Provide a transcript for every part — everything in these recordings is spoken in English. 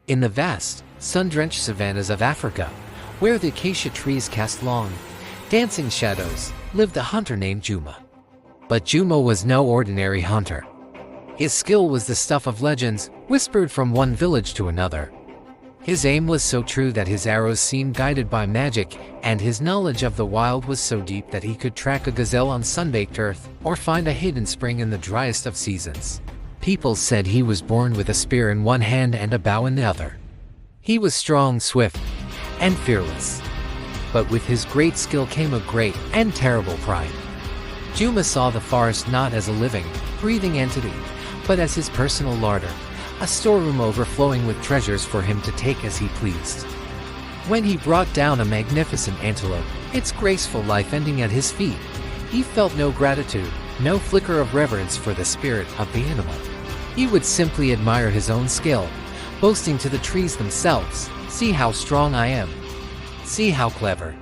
In the vast, sun-drenched savannas of Africa, where the acacia trees cast long, dancing shadows, lived a hunter named Juma. But Juma was no ordinary hunter. His skill was the stuff of legends, whispered from one village to another. His aim was so true that his arrows seemed guided by magic, and his knowledge of the wild was so deep that he could track a gazelle on sun-baked earth, or find a hidden spring in the driest of seasons. People said he was born with a spear in one hand and a bow in the other. He was strong, swift, and fearless. But with his great skill came a great and terrible pride. Juma saw the forest not as a living, breathing entity, but as his personal larder, a storeroom overflowing with treasures for him to take as he pleased. When he brought down a magnificent antelope, its graceful life ending at his feet, he felt no gratitude, no flicker of reverence for the spirit of the animal. He would simply admire his own skill, boasting to the trees themselves, "See how strong I am. See how clever.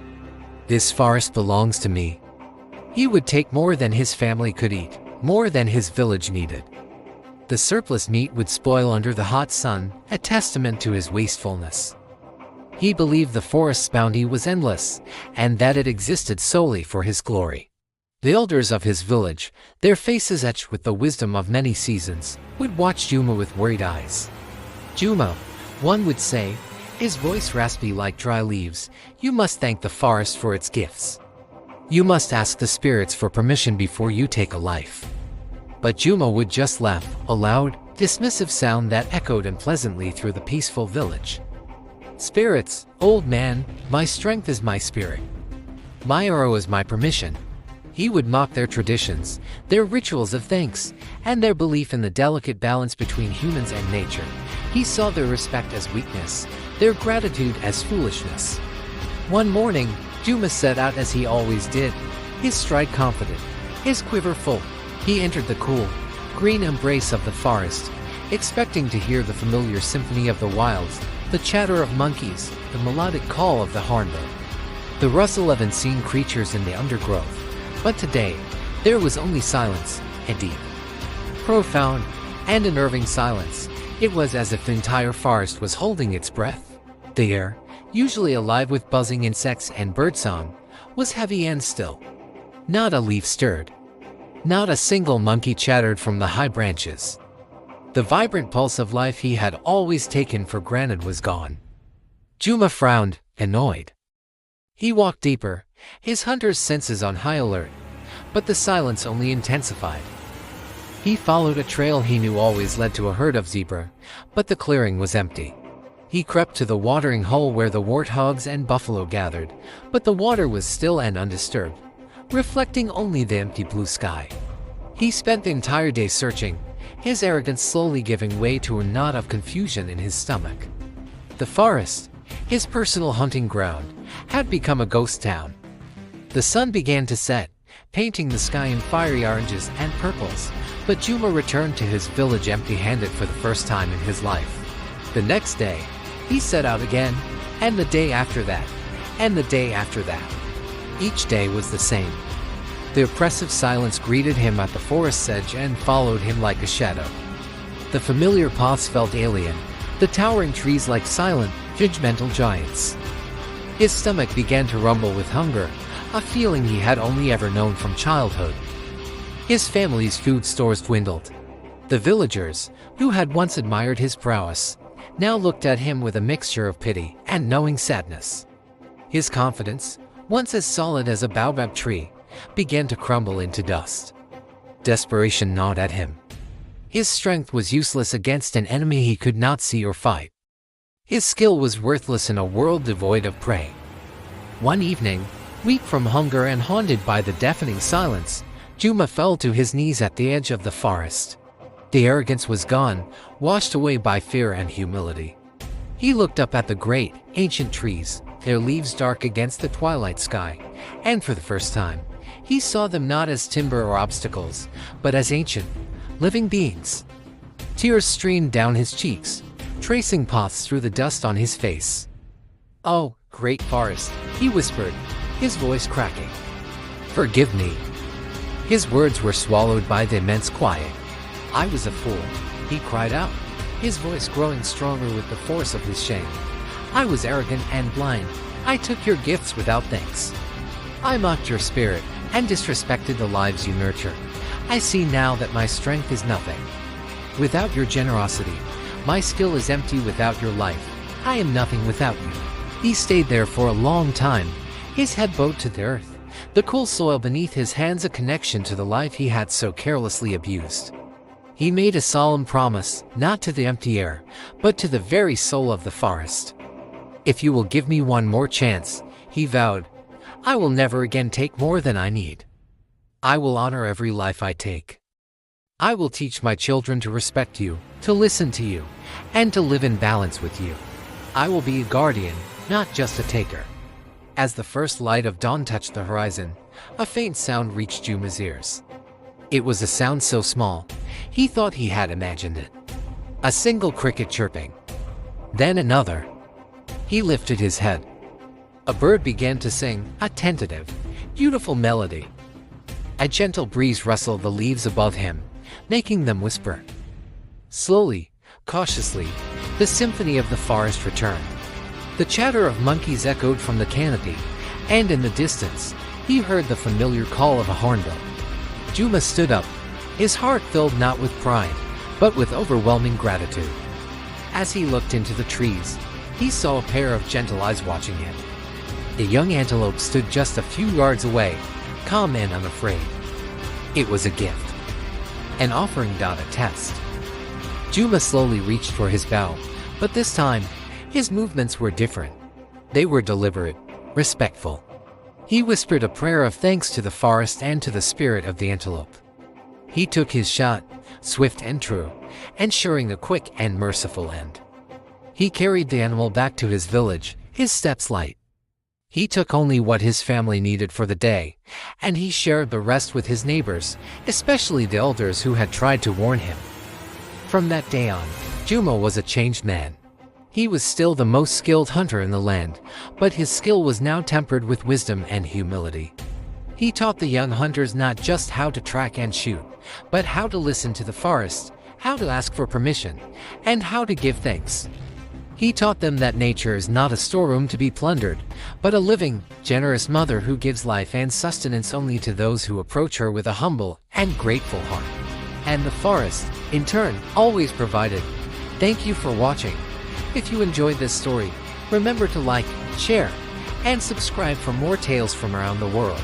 This forest belongs to me." He would take more than his family could eat, more than his village needed. The surplus meat would spoil under the hot sun, a testament to his wastefulness. He believed the forest's bounty was endless, and that it existed solely for his glory. The elders of his village, their faces etched with the wisdom of many seasons, would watch Juma with worried eyes. "Juma," one would say, his voice raspy like dry leaves, "you must thank the forest for its gifts. You must ask the spirits for permission before you take a life." But Juma would just laugh, a loud, dismissive sound that echoed unpleasantly through the peaceful village. "Spirits, old man, my strength is my spirit. My arrow is my permission." He would mock their traditions, their rituals of thanks, and their belief in the delicate balance between humans and nature. He saw their respect as weakness, their gratitude as foolishness. One morning, Juma set out as he always did, his stride confident, his quiver full. He entered the cool, green embrace of the forest, expecting to hear the familiar symphony of the wilds, the chatter of monkeys, the melodic call of the hornbill, the rustle of unseen creatures in the undergrowth. But today, there was only silence, a deep, profound, and unnerving silence. It was as if the entire forest was holding its breath. The air, usually alive with buzzing insects and birdsong, was heavy and still. Not a leaf stirred. Not a single monkey chattered from the high branches. The vibrant pulse of life he had always taken for granted was gone. Juma frowned, annoyed. He walked deeper, his hunter's senses on high alert, but the silence only intensified. He followed a trail he knew always led to a herd of zebra, but the clearing was empty. He crept to the watering hole where the warthogs and buffalo gathered, but the water was still and undisturbed, reflecting only the empty blue sky. He spent the entire day searching, his arrogance slowly giving way to a knot of confusion in his stomach. The forest, his personal hunting ground, had become a ghost town. The sun began to set, painting the sky in fiery oranges and purples, but Juma returned to his village empty-handed for the first time in his life. The next day, he set out again, and the day after that, and the day after that. Each day was the same. The oppressive silence greeted him at the forest's edge and followed him like a shadow. The familiar paths felt alien, the towering trees like silent, judgmental giants. His stomach began to rumble with hunger, a feeling he had only ever known from childhood. His family's food stores dwindled. The villagers, who had once admired his prowess, now looked at him with a mixture of pity and knowing sadness. His confidence, once as solid as a baobab tree, began to crumble into dust. Desperation gnawed at him. His strength was useless against an enemy he could not see or fight. His skill was worthless in a world devoid of prey. One evening, weak from hunger and haunted by the deafening silence, Juma fell to his knees at the edge of the forest. The arrogance was gone, washed away by fear and humility. He looked up at the great, ancient trees, their leaves dark against the twilight sky, and for the first time, he saw them not as timber or obstacles, but as ancient, living beings. Tears streamed down his cheeks, tracing paths through the dust on his face. "Oh, great forest," he whispered, his voice cracking. "Forgive me." His words were swallowed by the immense quiet. "I was a fool," he cried out. his voice growing stronger with the force of his shame. "I was arrogant and blind. I took your gifts without thanks. I mocked your spirit and disrespected the lives you nurture. I see now that my strength is nothing. Without your generosity, my skill is empty. Without your life, I am nothing without you." He stayed there for a long time, his head bowed to the earth, the cool soil beneath his hands a connection to the life he had so carelessly abused. He made a solemn promise, not to the empty air, but to the very soul of the forest. "If you will give me one more chance," he vowed, "I will never again take more than I need. I will honor every life I take. I will teach my children to respect you, to listen to you, and to live in balance with you. I will be a guardian, not just a taker." As the first light of dawn touched the horizon, a faint sound reached Juma's ears. It was a sound so small, he thought he had imagined it. A single cricket chirping. Then another. He lifted his head. A bird began to sing, a tentative, beautiful melody. A gentle breeze rustled the leaves above him, making them whisper. Slowly, cautiously, the symphony of the forest returned. The chatter of monkeys echoed from the canopy, and in the distance, he heard the familiar call of a hornbill. Juma stood up, his heart filled not with pride, but with overwhelming gratitude. As he looked into the trees, he saw a pair of gentle eyes watching him. The young antelope stood just a few yards away, calm and unafraid. It was a gift. An offering, not a test. Juma slowly reached for his bow, but this time, his movements were different. They were deliberate, respectful. He whispered a prayer of thanks to the forest and to the spirit of the antelope. He took his shot, swift and true, ensuring a quick and merciful end. He carried the animal back to his village, his steps light. He took only what his family needed for the day, and he shared the rest with his neighbors, especially the elders who had tried to warn him. From that day on, Juma was a changed man. He was still the most skilled hunter in the land, but his skill was now tempered with wisdom and humility. He taught the young hunters not just how to track and shoot, but how to listen to the forest, how to ask for permission, and how to give thanks. He taught them that nature is not a storeroom to be plundered, but a living, generous mother who gives life and sustenance only to those who approach her with a humble and grateful heart. And the forest, in turn, always provided. Thank you for watching. If you enjoyed this story, remember to like, share, and subscribe for more tales from around the world.